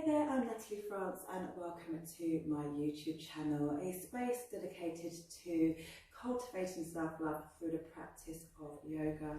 there, I'm Natalie France and welcome to my YouTube channel, a space dedicated to cultivating self-love through the practice of yoga.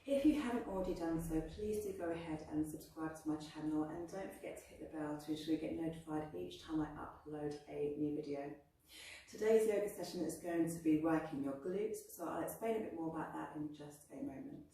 If you haven't already done so, please do go ahead and subscribe to my channel and don't forget to hit the bell to ensure you get notified each time I upload a new video. Today's yoga session is going to be working your glutes, so I'll explain a bit more about that in just a moment.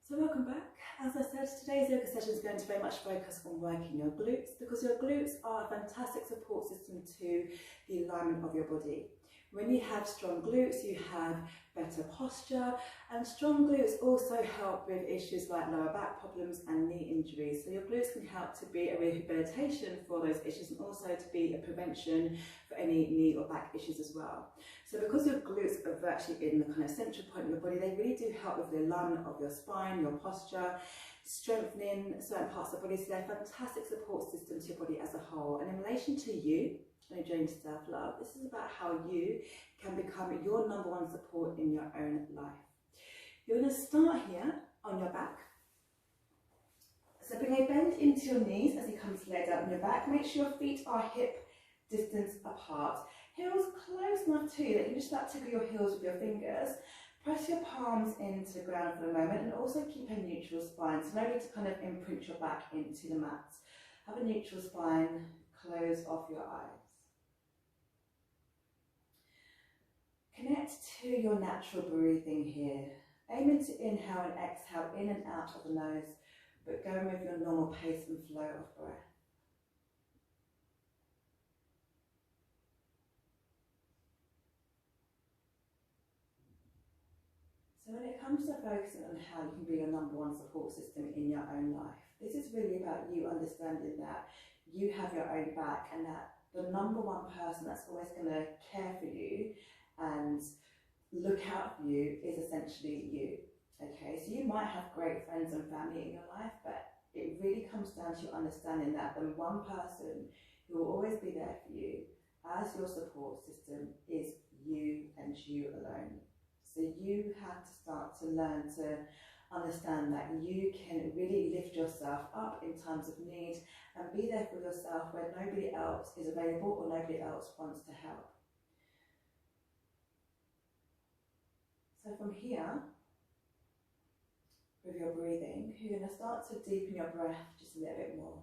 So welcome back. As I said, today's yoga session is going to very much focus on working your glutes because your glutes are a fantastic support system to the alignment of your body. When you have strong glutes, you have better posture, and strong glutes also help with issues like lower back problems and knee injuries. So your glutes can help to be a rehabilitation for those issues and also to be a prevention for any knee or back issues as well. So because your glutes are virtually in the kind of central point of your body, they really do help with the alignment of your spine, your posture, strengthening certain parts of the body. So they're a fantastic support system to your body as a whole. And in relation to you, and journey to self-love, this is about how you can become your #1 support in your own life. You're going to start here on your back. So bring a bend into your knees as you come to lay down on your back. Make sure your feet are hip distance apart. Heels close enough to you that you can just about tickle your heels with your fingers. Press your palms into the ground for a moment and also keep a neutral spine. So no need to kind of imprint your back into the mat. Have a neutral spine, close off your eyes. Connect to your natural breathing here. Aiming to inhale and exhale in and out of the nose, but going with your normal pace and flow of breath. So when it comes to focusing on how you can be your #1 support system in your own life, this is really about you understanding that you have your own back and that the #1 person that's always going to care for you and look out for you is essentially you. Okay, so you might have great friends and family in your life, but it really comes down to you understanding that the one person who will always be there for you as your support system is you and you alone. So you have to start to learn to understand that you can really lift yourself up in times of need and be there for yourself when nobody else is available or nobody else wants to help. So from here, with your breathing, you're going to start to deepen your breath just a little bit more.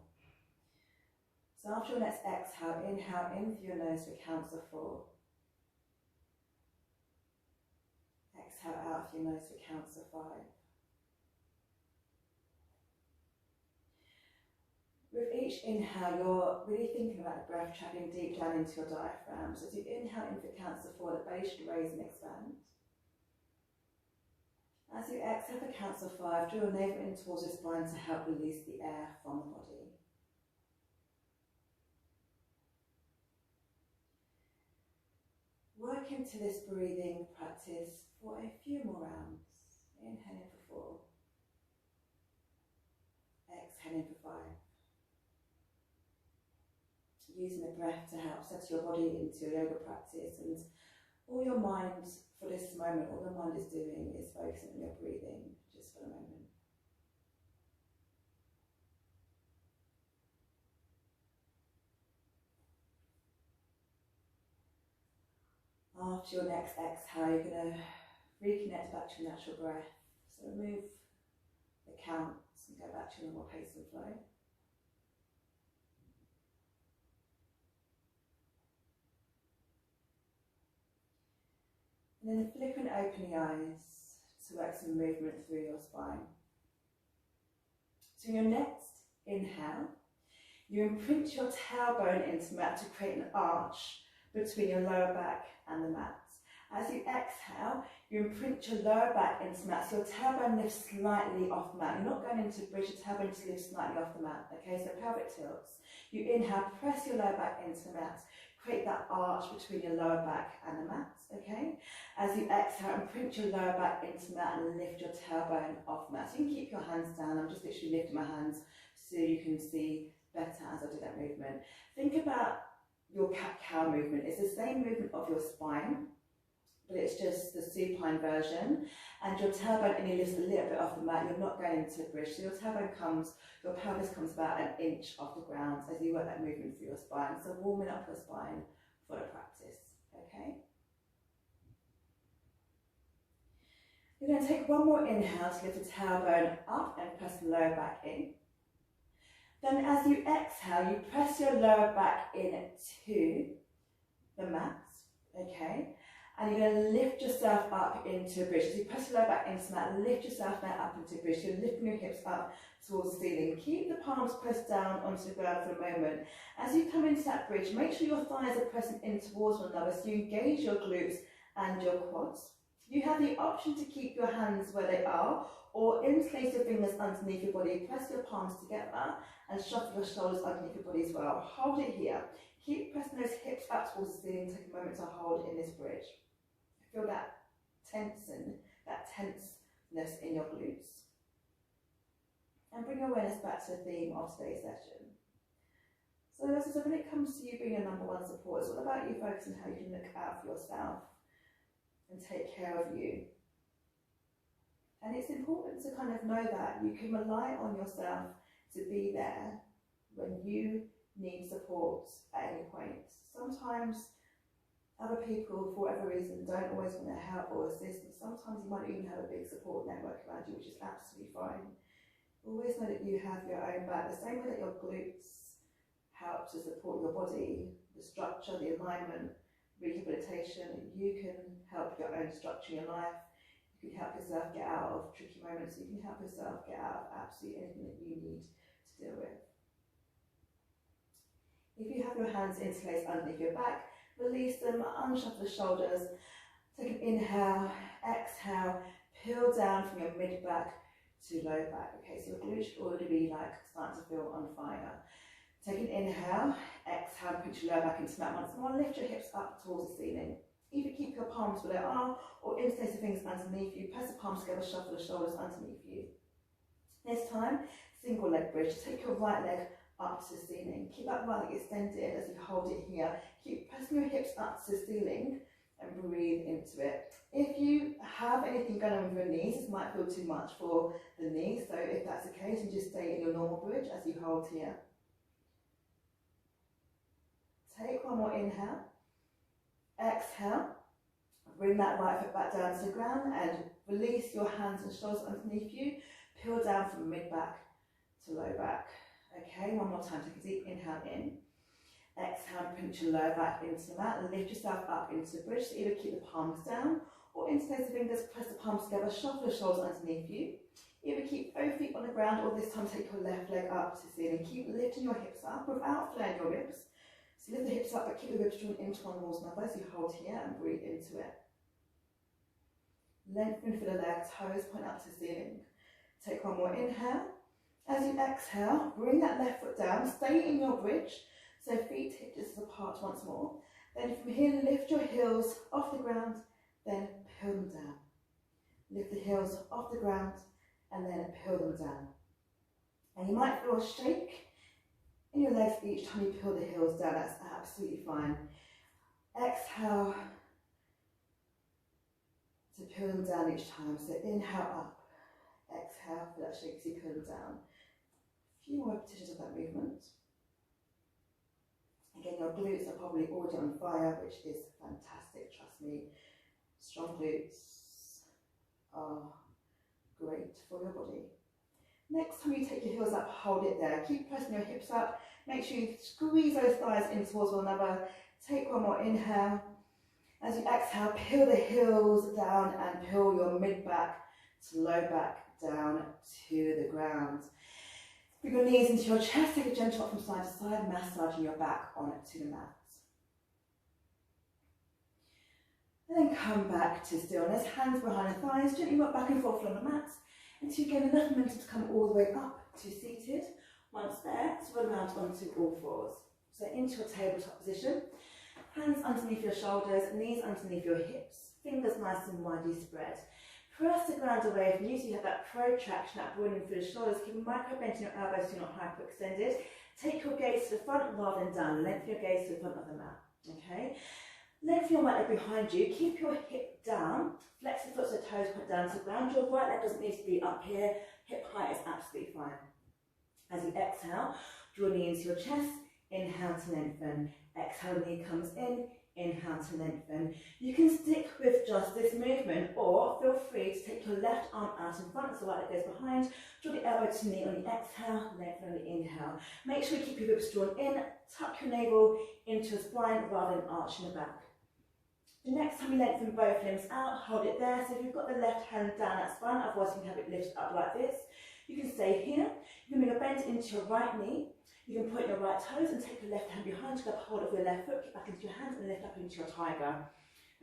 So after your next exhale, inhale in through your nose for counts of 4. Exhale out through your nose for counts of 5. With each inhale, you're really thinking about the breath travelling deep down into your diaphragm. So as you inhale in for counts of 4, the base should raise and expand. As you exhale for counts of 5, draw your navel in towards your spine to help release the air from the body. Work into this breathing practice for a few more rounds. Inhaling for 4. Exhaling for 5. Using the breath to help settle your body into your yoga practice, and all your mind for this moment, all your mind is doing is focusing on your breathing just for a moment. After your next exhale, you're going to reconnect back to your natural breath. So remove the counts and go back to your normal pace and flow. And then flip and open the eyes to work some movement through your spine. So in your next inhale, you imprint your tailbone into the mat to create an arch between your lower back and the mat. As you exhale, you imprint your lower back into the mat, so your tailbone lifts slightly off the mat. You're not going into bridge, your tailbone just lifts slightly off the mat. Okay, so pelvic tilts. You inhale, press your lower back into the mat. Create that arch between your lower back and the mat, okay? As you exhale, imprint your lower back into the mat and lift your tailbone off the mat. So you can keep your hands down. I'm just literally lifting my hands so you can see better as I do that movement. Think about your cat-cow movement. It's the same movement of your spine, but it's just the supine version, and your tailbone only lifts a little bit off the mat. You're not going into a bridge, so your pelvis comes about an inch off the ground as you work that movement through your spine. So warming up your spine for the practice, okay? You're going to take one more inhale to lift the tailbone up and press the lower back in. Then as you exhale, you press your lower back into the mat, okay? And you're going to lift yourself up into a bridge. As you press your lower back into the mat, lift yourself now up into a bridge. You're lifting your hips up towards the ceiling. Keep the palms pressed down onto the ground for a moment. As you come into that bridge, make sure your thighs are pressing in towards one another so you engage your glutes and your quads. You have the option to keep your hands where they are or interlace your fingers underneath your body. Press your palms together and shuffle your shoulders underneath your body as well. Hold it here. Keep pressing those hips up towards the ceiling. Take a moment to hold in this bridge. Feel that tenseness in your glutes. And bring your awareness back to the theme of today's session. So as I said, when it comes to you being your #1 support, it's all about you focusing on how you can look out for yourself and take care of you. And it's important to kind of know that you can rely on yourself to be there when you need support at any point. Sometimes other people, for whatever reason, don't always want to help or assist. And sometimes you might even have a big support network around you, which is absolutely fine. Always know that you have your own back. The same way that your glutes help to support your body, the structure, the alignment, rehabilitation, you can help your own structure in your life. You can help yourself get out of tricky moments. You can help yourself get out of absolutely anything that you need to deal with. If you have your hands interlaced underneath your back, release them, unshuffle the shoulders, take an inhale, exhale, peel down from your mid-back to low back. Okay, so your glutes should already be starting to feel on fire. Take an inhale, exhale, pinch your lower back into mat once more, lift your hips up towards the ceiling. Either keep your palms where they are or interlace the fingers underneath you, press the palms together, shuffle the shoulders underneath you. This time, single leg bridge. Take your right leg up to the ceiling. Keep that right leg extended as you hold it here. Keep pressing your hips up to the ceiling and breathe into it. If you have anything going on with your knees, this might feel too much for the knees, so if that's the case, you just stay in your normal bridge as you hold here. Take one more inhale. Exhale. Bring that right foot back down to the ground and release your hands and shoulders underneath you. Peel down from mid-back to low back. Okay, one more time. Take a deep inhale in. Exhale, pinch your lower back into the mat and lift yourself up into the bridge. So either keep the palms down or interlace the fingers, press the palms together, shuffle the shoulders underneath you. Either keep both feet on the ground or this time take your left leg up to the ceiling. Keep lifting your hips up without flaring your ribs. So lift the hips up but keep the ribs drawn into one wall another as you hold here and breathe into it. Lengthen through the legs, toes point up to the ceiling. Take one more inhale. As you exhale, bring that left foot down, stay in your bridge. So feet hip distance apart once more. Then from here, lift your heels off the ground, then peel them down. Lift the heels off the ground and then peel them down. And you might feel a shake in your legs each time you peel the heels down. That's absolutely fine. Exhale to peel them down each time. So inhale up, exhale for that shake as you peel them down. A few more repetitions of that movement. Again, your glutes are probably already on fire, which is fantastic, trust me. Strong glutes are great for your body. Next time you take your heels up, hold it there. Keep pressing your hips up. Make sure you squeeze those thighs in towards one another. Take one more inhale. As you exhale, peel the heels down and peel your mid-back to low back down to the ground. Bring your knees into your chest, take a gentle up from side to side, massaging your back onto the mat. And then come back to stillness, hands behind the thighs, gently rock back and forth on the mat until you gain enough momentum to come all the way up to seated. Once there, swirl around onto all fours. So into your tabletop position, hands underneath your shoulders, knees underneath your hips, fingers nice and widely spread. Press the ground away from you so you have that protraction, that broadening through the shoulders. Keep micro bending your elbows so you're not hyperextended. Take your gaze to the front rather than down. Lengthen your gaze to the front of the mat. Okay? Lengthen your right leg behind you. Keep your hip down. Flex the foot so toes point down to the ground. Your right leg doesn't need to be up here. Hip height is absolutely fine. As you exhale, draw knee into your chest. Inhale to lengthen. Exhale, knee comes in. Inhale to lengthen. You can stick with just this movement, or feel free to take your left arm out in front so the right leg goes behind. Draw the elbow to knee on the exhale, lengthen on the inhale. Make sure you keep your ribs drawn in. Tuck your navel into your spine rather than arching the back. The next time you lengthen both limbs out, hold it there. So if you've got the left hand down, that's fine. Otherwise, you can have it lifted up like this. You can stay here. You can bring a bend into your right knee. You can point your right toes and take your left hand behind to grab hold of your left foot, get back into your hands and lift up into your tiger.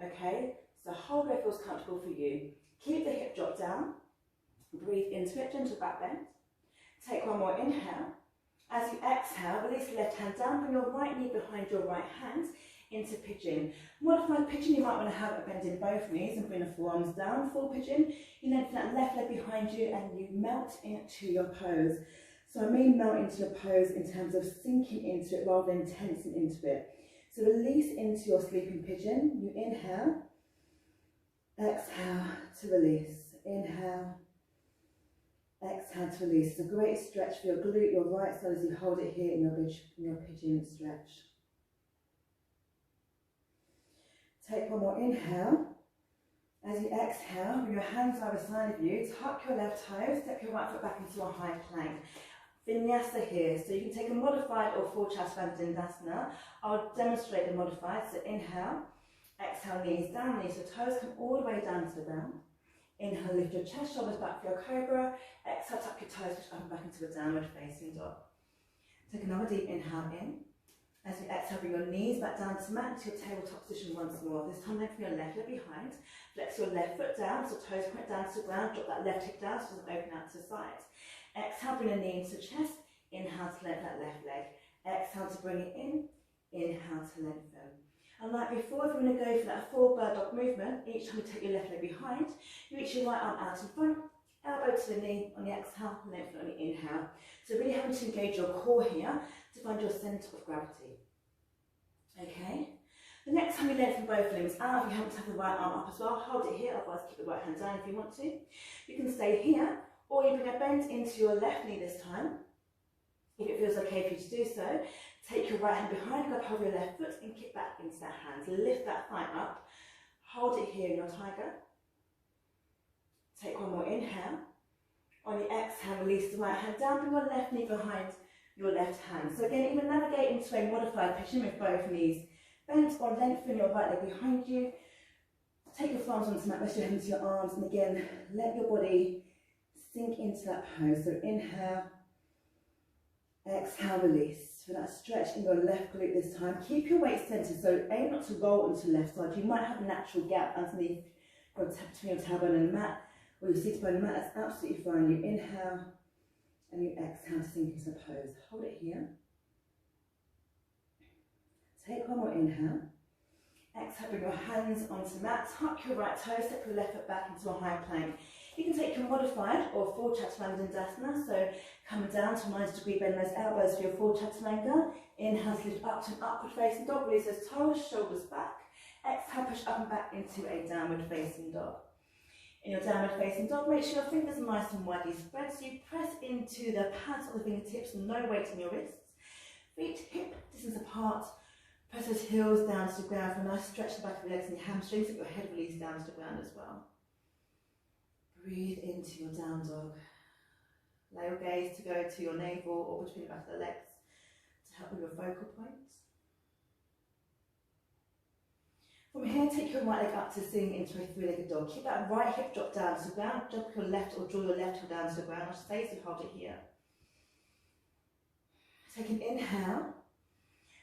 Okay, so hold where it feels comfortable for you. Keep the hip drop down. Breathe into it, gentle back bend. Take one more inhale. As you exhale, release the left hand down, bring your right knee behind your right hand into pigeon. Modified pigeon, you might want to have a bend in both knees and bring the forearms down. Full pigeon, you lengthen that left leg behind you and you melt into your pose. So I mean melt into your pose in terms of sinking into it rather than tensing into it. So release into your sleeping pigeon. You inhale, exhale to release. Inhale, exhale to release. It's a great stretch for your glute, your right side as you hold it here in your pigeon stretch. Take one more inhale. As you exhale, bring your hands either side of you, tuck your left toe, step your right foot back into a high plank. Vinyasa here, so you can take a modified or full Chaturanga. I'll demonstrate the modified, so inhale, exhale, knees down, knees to toes, come all the way down to the ground. Inhale, lift your chest, shoulders back for your cobra. Exhale, tuck your toes, push up and back into a downward facing dog. Take another deep inhale in. As you exhale, bring your knees back down to mat into your tabletop position once more. This time lengthen your left leg behind. Flex your left foot down, so toes point down to the ground. Drop that left hip down so it doesn't open out to the side. Exhale, bring a knee into the chest. Inhale to lengthen that left leg. Exhale to bring it in. Inhale to lengthen. And like before, if you're going to go for that full bird dog movement, each time you take your left leg behind, you reach your right arm out in front, elbow to the knee on the exhale, lengthen on the inhale. So really having to engage your core here to find your centre of gravity. Okay? The next time you lengthen both limbs out, if you happen to have the right arm up as well, hold it here, otherwise keep the right hand down if you want to. You can stay here, or you bring a bend into your left knee this time. If it feels okay for you to do so, take your right hand behind, grab hold of your left foot and kick back into that hand. Lift that thigh up, hold it here in your tiger. Take one more inhale. On the exhale, release the right hand down, bring your left knee behind your left hand. So again, you can navigate into a modified pigeon with both knees bent or lengthen your right leg behind you. Take your thumbs onto the mat, rest your hands to your arms, and again, let your body sink into that pose. So inhale, exhale, release. For that stretch in your left glute this time. Keep your weight centered, so aim not to roll onto the left side. You might have a natural gap underneath between your tailbone and the mat, or your seat bone and the mat. That's absolutely fine. You inhale and you exhale to sink into the pose. Hold it here. Take one more inhale. Exhale, bring your hands onto the mat. Tuck your right toe, step your left foot back into a high plank. You can take your modified or full Chaturanga, so coming down to a 90-degree bend those elbows for your full Chaturanga. Inhale, lift up to an upward facing dog. Release those toes, shoulders back. Exhale, push up and back into a downward facing dog. In your downward facing dog, make sure your fingers are nice and widely spread, so you press into the pads of the fingertips, no weight in your wrists. Feet hip distance apart. Press those heels down to the ground for a nice stretch in the back of your legs and your hamstrings, let your head release down to the ground as well. Breathe into your down dog. Allow your gaze to go to your navel or between the back of the legs to help with your focal points. From here, take your right leg up to sink into a three-legged dog. Keep that right hip drop down to the ground. Drop your left or draw your left heel down to the ground. I should say, so hold it here. Take an inhale.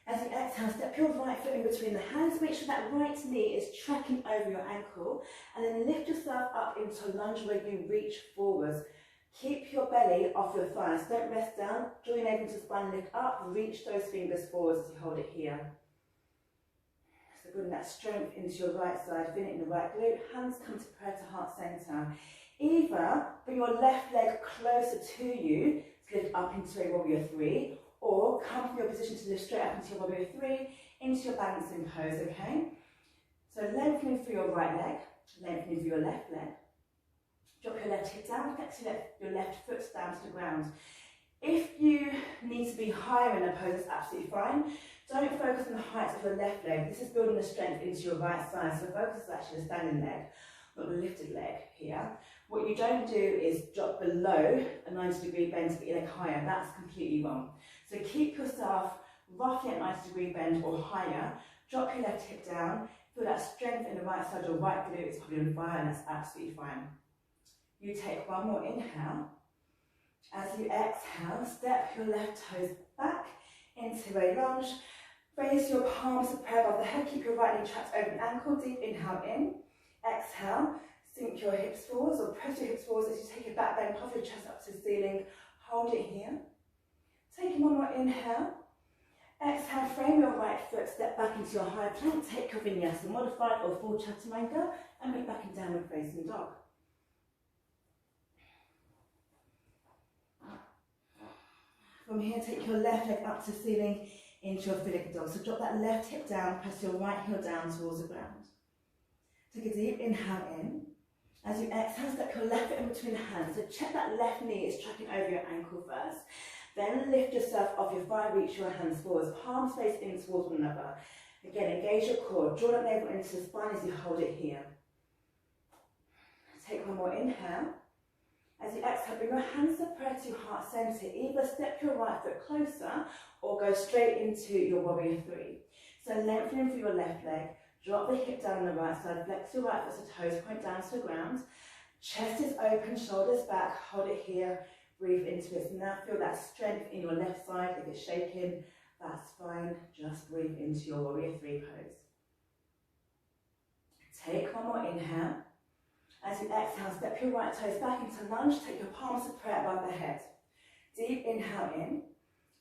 As you exhale, step your right foot in between the hands. Make sure that right knee is tracking over your ankle. And then lift yourself up into a lunge where you reach forwards. Keep your belly off your thighs. Don't rest down. Draw your navel into the spine, lift up. Reach those fingers forwards as you hold it here. So bring that strength into your right side. Feel it in the right glute. Hands come to prayer to heart center. Either bring your left leg closer to you to lift up into a warrior three, or back into your warrior three, into your balancing pose, okay? So lengthening through your right leg, lengthening through your left leg. Drop your left hip down, flex your left foot down to the ground. If you need to be higher in the pose, it's absolutely fine. Don't focus on the height of your left leg. This is building the strength into your right side. So the focus is actually the standing leg, not the lifted leg here. What you don't do is drop below a 90-degree bend to get your leg higher. That's completely wrong. So keep yourself roughly at 90-degree bend or higher. Drop your left hip down. Feel that strength in the right side. Your right glute is probably on fire, and that's absolutely fine. You take one more inhale. As you exhale, step your left toes back into a lunge. Raise your palms to prayer above the head. Keep your right knee trapped over the ankle. Deep inhale in. Exhale. Sink your hips forwards or press your hips forwards as you take your back bend, puff your chest up to the ceiling. Hold it here. Taking one more inhale. Exhale, frame your right foot, step back into your high plank. Take your vinyasa modified or full chaturanga and meet back in downward facing dog. From here, take your left leg up to the ceiling into your filigree dog. So drop that left hip down, press your right heel down towards the ground. Take a deep inhale in. As you exhale, step your left foot in between the hands. So check that left knee is tracking over your ankle first. Then lift yourself off your thigh, reach your hands forwards, palms face in towards one another. Again, engage your core, draw that navel into the spine as you hold it here. Take one more inhale. As you exhale, bring your hands to prayer to your heart centre. Either step your right foot closer or go straight into your warrior three. So lengthening through your left leg, drop the hip down on the right side, flex your right foot so toes point down to the ground. Chest is open, shoulders back, hold it here, breathe into it. So now feel that strength in your left side. If it's shaking, that's fine. Just breathe into your warrior three pose. Take one more inhale. As you exhale, step your right toes back into lunge, take your palms to prayer above the head. Deep inhale in.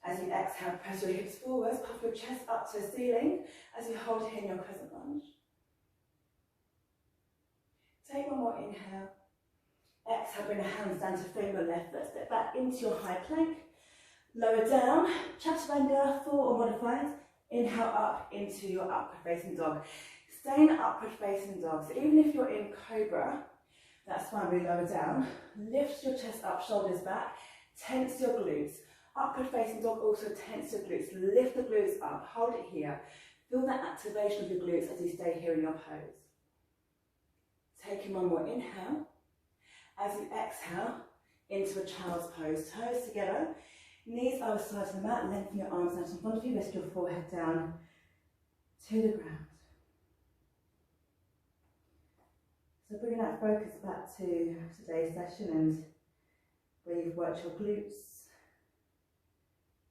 As you exhale, press your hips forwards, puff your chest up to the ceiling as you hold here in your crescent lunge. Take one more inhale. Exhale, bring the hands down to frame your left foot, step back into your high plank. Lower down, chaturanga, full or modified. Inhale up into your upward facing dog. Stay in upward facing dog. So even if you're in cobra, that's fine, we lower down. Lift your chest up, shoulders back. Tense your glutes. Upward facing dog also tense your glutes. Lift the glutes up, hold it here. Feel that activation of your glutes as you stay here in your pose. Taking one more inhale. As you exhale, into a child's pose. Toes together, knees either side of the mat, lengthen your arms out in front of you, rest your forehead down to the ground. So bringing that focus back to today's session and where you've worked your glutes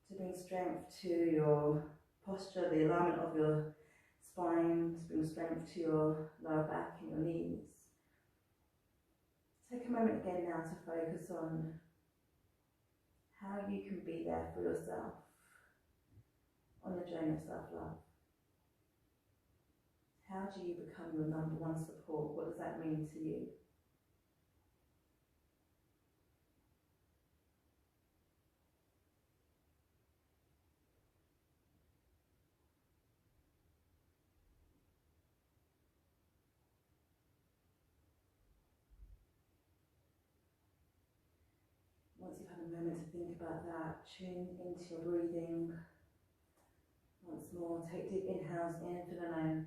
to bring strength to your posture, the alignment of your spine, to bring strength to your lower back and your knees. Take a moment again now to focus on how you can be there for yourself on the journey of self-love. How do you become your #1 support? What does that mean to you? Once you've had a moment to think about that, tune into your breathing. Once more, take deep inhales in through the nose.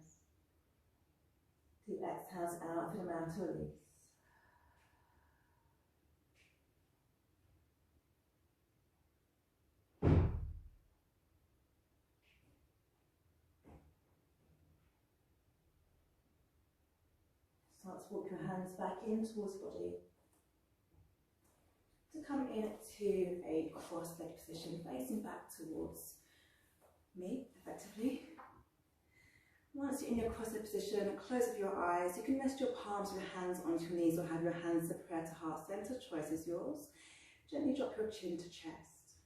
Deep exhales out through the mouth to release. Start to walk your hands back in towards body. To come into a cross-legged position, facing back towards me, effectively. Once you're in your cross-legged position, close up your eyes. You can rest your palms with your hands onto your knees or have your hands to prayer to heart center. Choice is yours. Gently drop your chin to chest.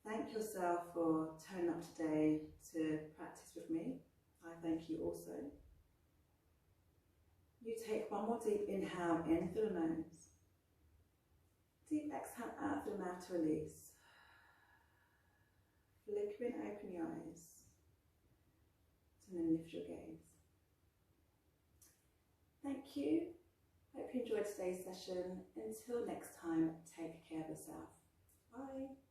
Thank yourself for turning up today to practice with me. I thank you also. You take one more deep inhale in through the nose. Deep exhale out through the mouth to release. open your eyes and then lift your gaze. Thank you. Hope you enjoyed today's session. Until next time, take care of yourself. Bye.